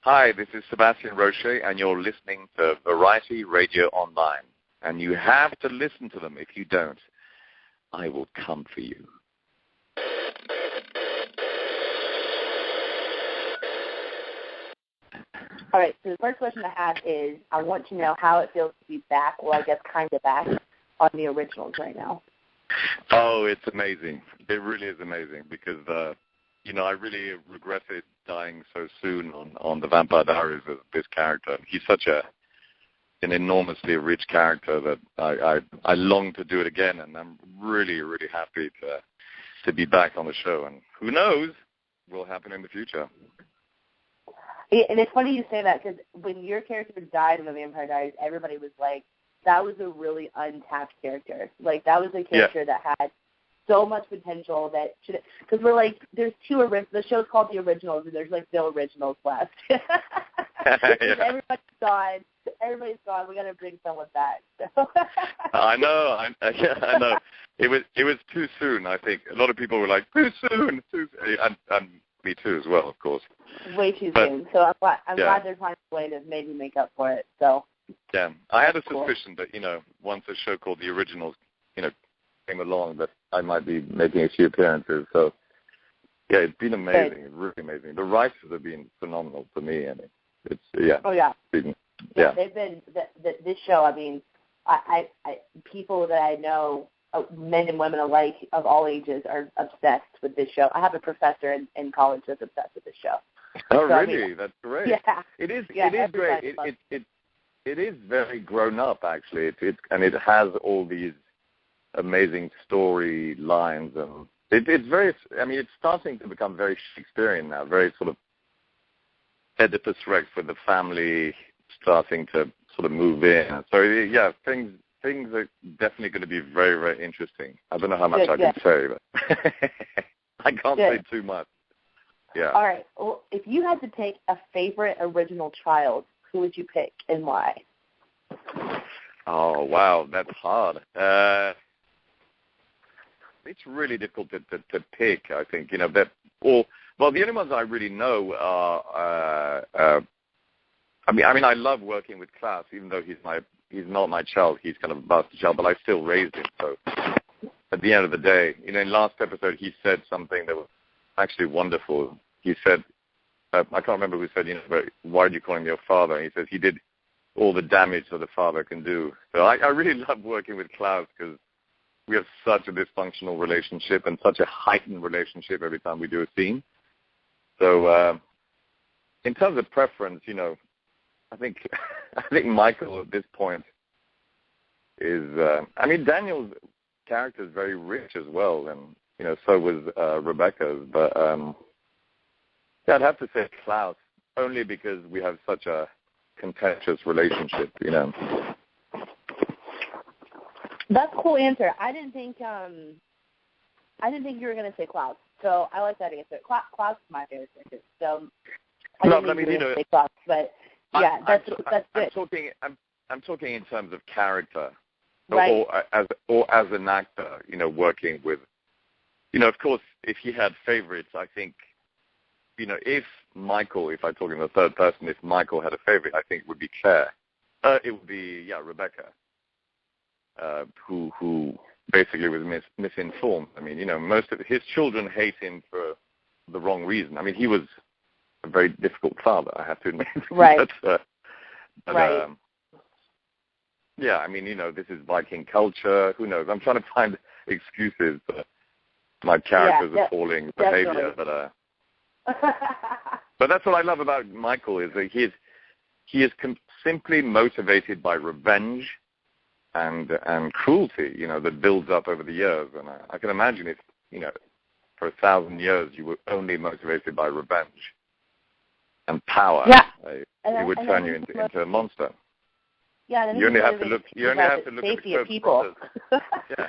Hi, this is Sebastian Roché, and you're listening to Variety Radio Online. And you have to listen to them. If you don't, I will come for you. All right, so the first question I have is, I want to know how it feels to be back, well, I guess kind of back, on the originals right now. Oh, it's amazing. It really is amazing because, I really regretted dying so soon on the Vampire Diaries of this character. He's such an enormously rich character that I long to do it again, and I'm really, really happy to be back on the show. And who knows what will happen in the future. Yeah, and it's funny you say that because when your character died in the Vampire Diaries, everybody was like, that was a really untapped character. Like, that was a character that had so much potential that should, because we're like, there's the show's called The Originals, and there's like no originals left. Everybody's gone. We got to bring someone back. So. I know. I know. It was too soon. I think a lot of people were like, too soon, and me too as well, of course. Way too soon. So I'm glad they're finding a way to maybe make up for it. So. Yeah, I had a suspicion that once a show called The Originals, came along, that I might be making a few appearances. So, yeah, it's been amazing. It's really amazing. The writers have been phenomenal for me, and it's Oh yeah. Yeah, they've been this show. I mean, I people that I know, men and women alike of all ages, are obsessed with this show. I have a professor in college that's obsessed with this show. Oh, so, really? That's great. Yeah, it is. Yeah, it is great. It is very grown up, actually. And it has all these amazing storylines, and it's very. I mean, it's starting to become very Shakespearean now. Very sort of Oedipus Rex, with the family starting to sort of move in. So yeah, things are definitely going to be very, very interesting. I don't know how much I can say, but I can't say too much. Yeah. All right. Well, if you had to pick a favorite original child, who would you pick and why? Oh wow, that's hard. It's really difficult to pick. I think the only ones I really know are. I mean, I love working with Klaus, even though he's not my child. He's kind of a bastard child, but I still raised him. So at the end of the day, in last episode, he said something that was actually wonderful. He said, I can't remember who said, but why do you call him your father? And he says he did all the damage that a father can do. So I really love working with Klaus because we have such a dysfunctional relationship and such a heightened relationship every time we do a scene. So in terms of preference, I think Mikael at this point is. I mean, Daniel's character is very rich as well, and so was Rebecca's. But I'd have to say Klaus, only because we have such a contentious relationship. That's a cool answer. I didn't think you were going to say Klaus, so I like that answer. Klaus is my favorite character. So say Klaus, but. Yeah, that's good. I'm talking in terms of character, right. or as an actor. Working with, of course, if he had favorites, I think, if Mikael, if I talk in the third person, if Mikael had a favorite, I think it would be Claire. It would be Rebecca, who basically was misinformed. I mean, most of his children hate him for the wrong reason. I mean, he was a very difficult father, I have to admit. Right. Right. Yeah, I mean, this is Viking culture. Who knows? I'm trying to find excuses for my character's appalling behavior. But that's what I love about Mikael, is that he is simply motivated by revenge and cruelty, that builds up over the years. And I can imagine if, for 1,000 years you were only motivated by revenge and power, it would turn you into a monster. Yeah, you only have to look. You only have to look at the people. Yeah,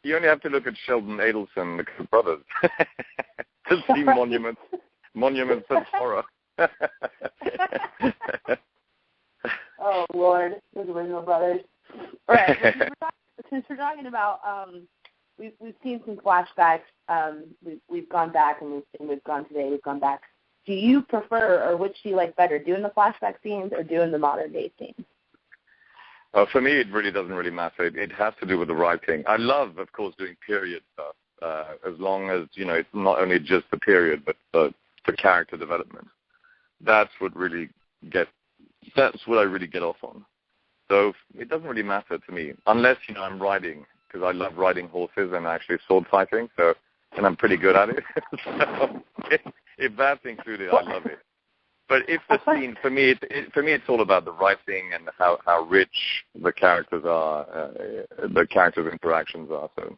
you only have to look at Sheldon Adelson, the Koch brothers, to see monuments of horror. Oh Lord, those original brothers. All right, since we're talking about, we've seen some flashbacks. We've gone back and we've gone today. We've gone back do you prefer, or which do you like better, doing the flashback scenes or doing the modern day scenes? For me, it really doesn't really matter. It has to do with the writing. I love, of course, doing period stuff, as long as, it's not only just the period, but the character development. That's what I really get off on. So it doesn't really matter to me, unless, I'm riding, because I love riding horses and actually sword fighting, and I'm pretty good at it. So if that's included, I love it. But if the scene, for me, it's all about the writing and how rich the characters are, the characters' interactions are. So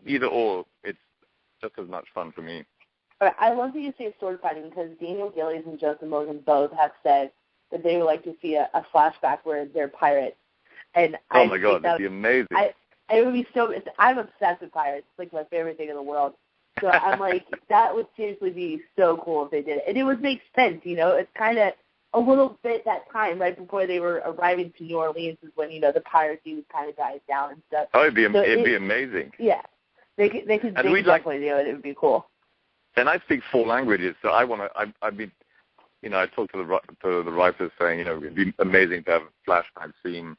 either or, it's just as much fun for me. All right, I love that you say sword fighting, because Daniel Gillies and Joseph Morgan both have said that they would like to see a flashback where they're pirates. And oh my God, that'd be amazing. It would be so. I'm obsessed with pirates. It's like my favorite thing in the world. So I'm like, that would seriously be so cool if they did it. And it would make sense, It's kind of a little bit that time right before they were arriving to New Orleans is when, the piracy was kind of dies down and stuff. Oh, it'd be amazing. Yeah. They could definitely do it. It would be cool. And I speak 4 languages, so I talked to the writers saying, it'd be amazing to have a flashback scene.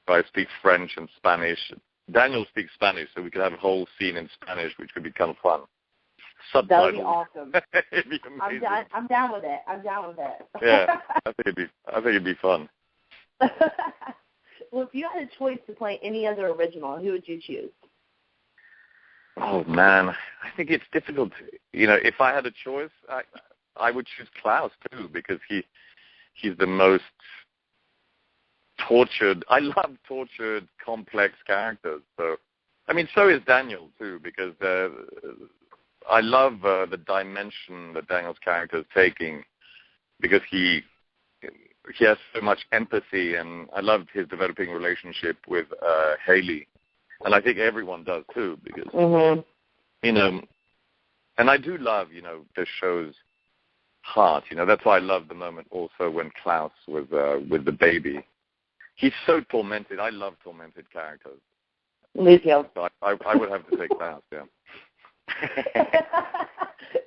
I speak French and Spanish. Daniel speaks Spanish, so we could have a whole scene in Spanish, which would be kind of fun. Subtitles. That would be awesome. It'd be amazing. I'm down with it. Yeah, I think it'd be fun. Well, if you had a choice to play any other original, who would you choose? Oh man, I think it's difficult. If I had a choice, I would choose Klaus too, because he's the most tortured. I love tortured, complex characters. So is Daniel too, because I love the dimension that Daniel's character is taking, because he has so much empathy, and I loved his developing relationship with Haley, and I think everyone does too, because and I do love the show's heart. That's why I love the moment also when Klaus was with the baby. He's so tormented. I love tormented characters. Me too. So I would have to take Klaus, yeah.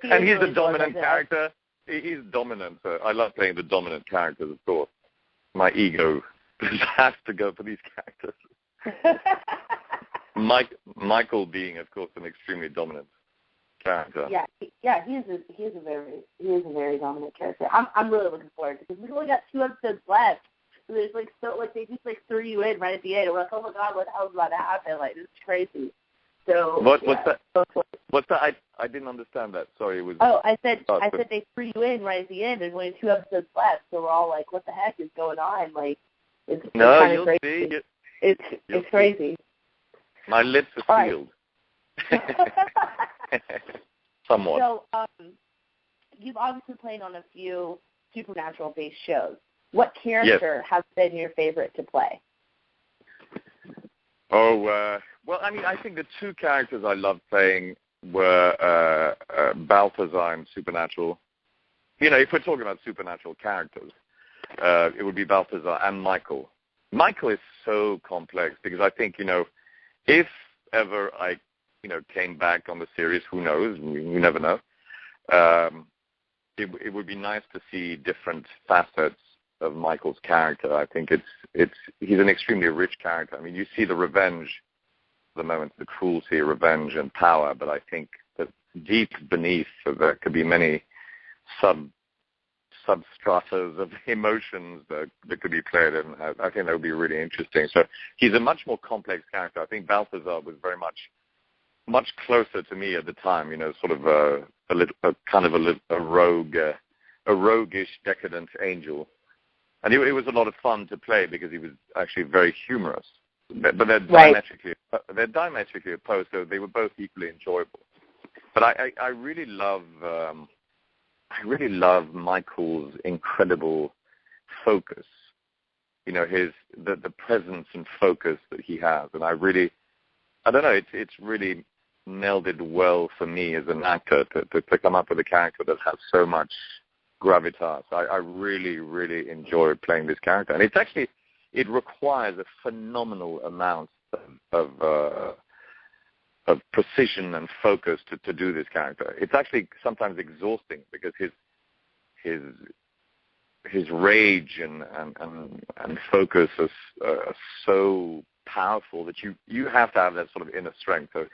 And he's the dominant character. He's dominant. I love playing the dominant characters, of course. My ego has to go for these characters. Mikael being, of course, an extremely dominant character. Yeah, he is a very dominant character. I'm really looking forward to it, because we only got 2 episodes left. So there's they just threw you in right at the end. We're like, oh my God, what the hell's about to happen? Like, this is crazy. So what's that? What's that? I didn't understand that. Sorry, it was. Oh, I said they threw you in right at the end. There's only 2 episodes left, so we're all like, what the heck is going on? Like, it's kind of crazy. See. It's crazy. My lips are sealed. Somewhat. So, you've obviously played on a few supernatural-based shows. What character has been your favorite to play? Oh, well, I think the 2 characters I loved playing were Balthazar in Supernatural. If we're talking about supernatural characters, it would be Balthazar and Mikael. Mikael is so complex, because I think, if ever I, came back on the series, who knows? You never know. It would be nice to see different facets of Mikael's character. I think he's an extremely rich character. You see the revenge, the moment, the cruelty, revenge, and power, but I think that deep beneath there could be many substratas of emotions that could be played, and I think that would be really interesting. So he's a much more complex character. I think Balthazar was very much closer to me at the time, sort of a roguish, decadent angel. And it was a lot of fun to play, because he was actually very humorous. But they're diametrically opposed, so they were both equally enjoyable. But I really love Mikael's incredible focus. The presence and focus that he has, and I don't know, it's really melded well for me as an actor to come up with a character that has so much gravitas. I really, really enjoy playing this character, and it requires a phenomenal amount of precision and focus to do this character. It's actually sometimes exhausting because his rage and focus are so powerful that you have to have that sort of inner strength. So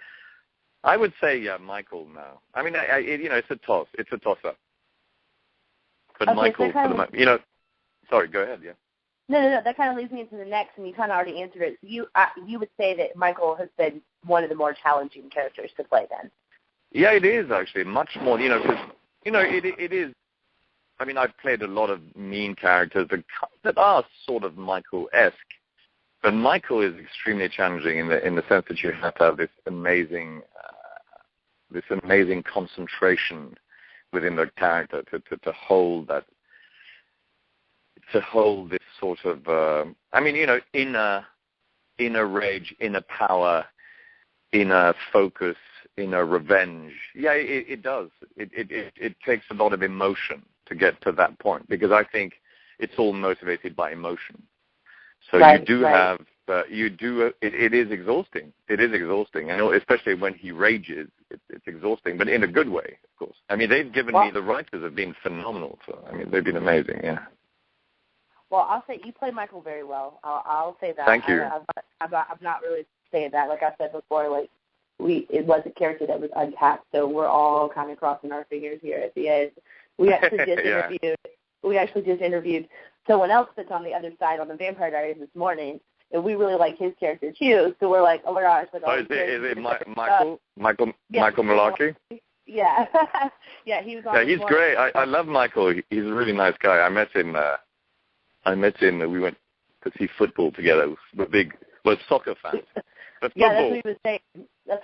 I would say Michael now. I mean, it's a toss. It's a toss-up. But okay, Michael, so sorry, go ahead. Yeah. No. That kind of leads me into the next, and you kind of already answered it. So you would say that Michael has been one of the more challenging characters to play then? Yeah, it is actually much more. Because it is. I mean, I've played a lot of mean characters that are sort of Michael-esque, but Michael is extremely challenging in the sense that you have to have this amazing concentration within the character to hold that, to hold this sort of inner rage, inner power, inner focus, inner revenge. Yeah, it does. It takes a lot of emotion to get to that point, because I think it's all motivated by emotion. So right, you do have, it is exhausting. It is exhausting, and especially when he rages, it's exhausting, but in a good way, of course. I mean, they've given me, the writers have been phenomenal. So, I mean, they've been amazing, yeah. Well, I'll say you play Michael very well. I'll say that. Thank you. I'm not really saying that. Like I said before, like it was a character that was untapped, so we're all kind of crossing our fingers here at the end. We actually just interviewed someone else that's on the other side on the Vampire Diaries this morning, and we really like his character too. So we're like, oh my gosh! Like, is it Michael? Michael Malarkey? Yeah, yeah, he was on. Yeah, he's great. I love Michael. He's a really nice guy. I met him. We went to see football together. We're soccer fans. But yeah, that's what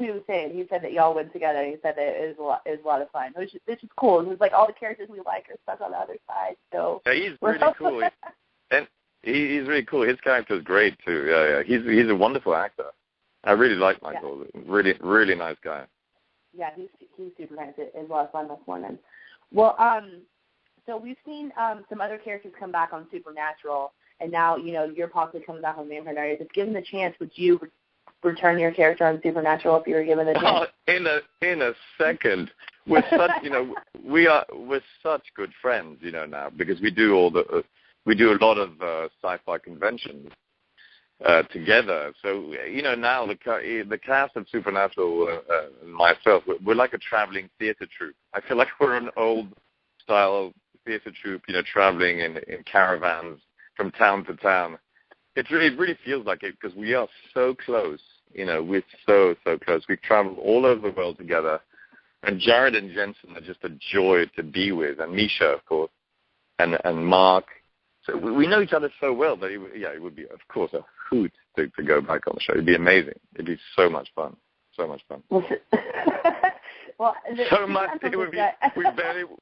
he was saying. He said that y'all went together. He said that it was a lot of fun. Which is cool. It was like all the characters we like are stuck on the other side. So yeah, he's really cool. And he's really cool. His character is great too. Yeah. He's a wonderful actor. I really like Michael. Yeah. Really, really nice guy. Yeah, he's super nice. It was a lot of fun this morning. Well, so we've seen some other characters come back on Supernatural, and now you're possibly coming back on Vampire Diaries. If given the chance, would you return your character on Supernatural if you were given the chance? In a second. We're such we're such good friends, now, because we do a lot of sci-fi conventions together. So now the cast of Supernatural and myself, we're like a traveling theater troupe. I feel like we're an old style theater troupe, traveling in caravans from town to town. It really feels like it, because we are so close. We're so close. We travel all over the world together. And Jared and Jensen are just a joy to be with, and Misha, of course, and Mark. So we know each other so well that it would be, of course, a hoot to go back on the show. It'd be amazing. It'd be so much fun. So much fun. Well, so much. It would be.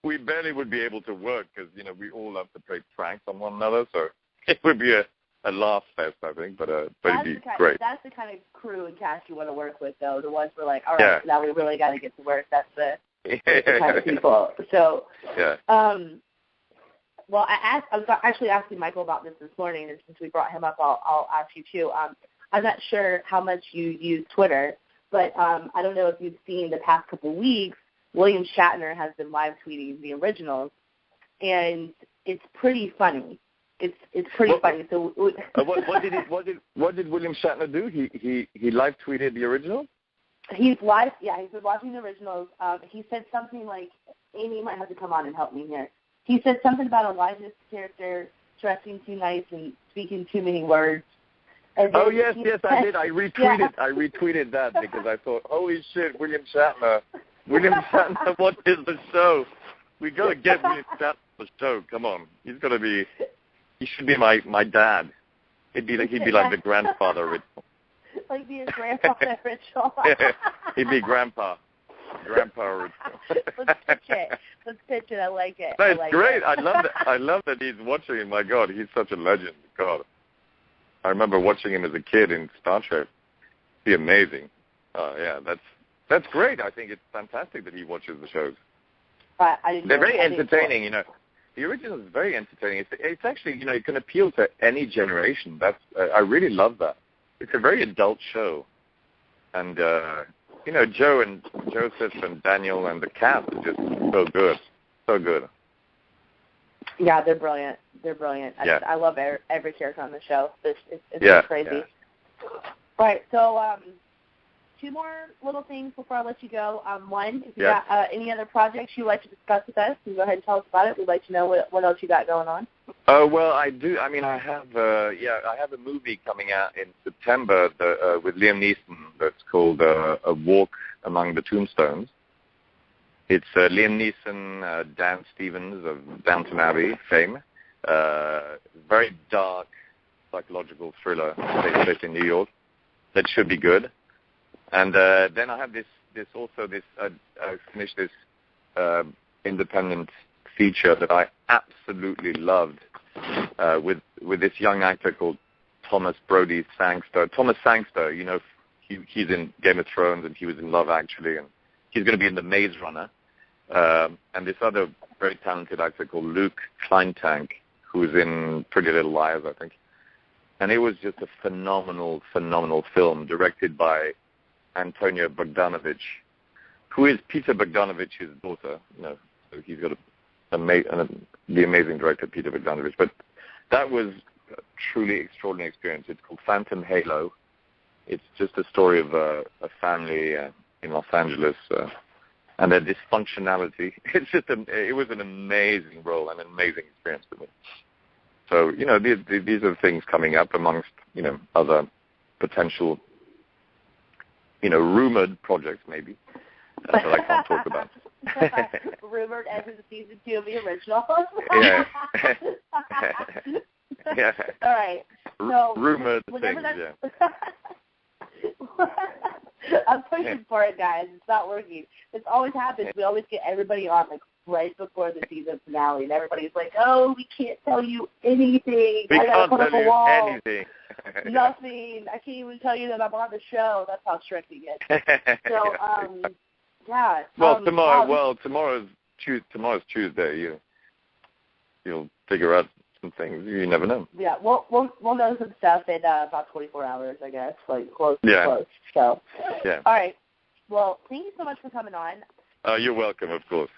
We barely would be able to work, because we all love to play pranks on one another. So it would be a laugh fest, I think, but it'd be great. That's the kind of crew and cast you want to work with, though. The ones who are like, all right, now we really got to get to work. That's the kind of people. So, yeah. Well, I was actually asking Michael about this morning, and since we brought him up, I'll ask you too. I'm not sure how much you use Twitter, but I don't know if you've seen the past couple of weeks, William Shatner has been live tweeting the originals, and it's pretty funny. It's pretty funny. So what did William Shatner do? He live tweeted the original? He's live. Yeah, he's been watching the originals. He said something like, Amy might have to come on and help me here. He said something about Elijah's character dressing too nice and speaking too many words. Yes, I did. I retweeted. Yeah. I retweeted that because I thought, holy shit, William Shatner, what is the show? We got to get William Shatner on the show. Come on, he should be my dad. He'd be like the grandfather original. Like be a grandfather original. He'd be grandpa original. Let's pitch it. I like it. That's great. I love that he's watching it. My God, he's such a legend. God, I remember watching him as a kid in Star Trek. He's amazing. That's great. I think it's fantastic that he watches the shows. They're very entertaining. The original is very entertaining. It's actually, it can appeal to any generation. I really love that. It's a very adult show, and Joseph and Daniel and the cast are just so good. So good. Yeah, they're brilliant. They're brilliant. Yeah. I love every character on the show. It's crazy. Yeah. Right, so two more little things before I let you go. One, if you got any other projects you'd like to discuss with us, you go ahead and tell us about it. We'd like to know what else you got going on. Oh, well, I do. I mean, I have a movie coming out in September with Liam Neeson that's called A Walk Among the Tombstones. It's Liam Neeson, Dan Stevens of Downton Abbey fame. Very dark psychological thriller based in New York. That should be good. And then I have I finished this independent feature that I absolutely loved with this young actor called Thomas Sangster. Thomas Sangster, he's in Game of Thrones and he was in Love Actually, and he's going to be in The Maze Runner. And this other very talented actor called Luke Kleintank, who's in Pretty Little Liars, I think. And it was just a phenomenal, phenomenal film directed by Antonia Bogdanovich, who is Peter Bogdanovich's daughter. So he's got the amazing director, Peter Bogdanovich. But that was a truly extraordinary experience. It's called Phantom Halo. It's just a story of a family in Los Angeles and their dysfunctionality. It was an amazing role and an amazing experience for me. So, these are things coming up amongst, other potential, rumored projects maybe that I can't talk about. Rumored as in season 2 of the original. Yeah. Yeah. All right. So rumored things, I'm pushing for it, guys. It's not working. This always happens. We always get everybody on right before the season finale, and everybody's like, "Oh, we can't tell you anything. We I gotta can't put tell up a you wall. anything. Nothing. I can't even tell you that I'm on the show." That's how strict he gets. So, yeah. Well, tomorrow's Tuesday. You'll figure out some things. You never know. Yeah, we'll know some stuff in about 24 hours, I guess, close. So, yeah. All right. Well, thank you so much for coming on. You're welcome, of course.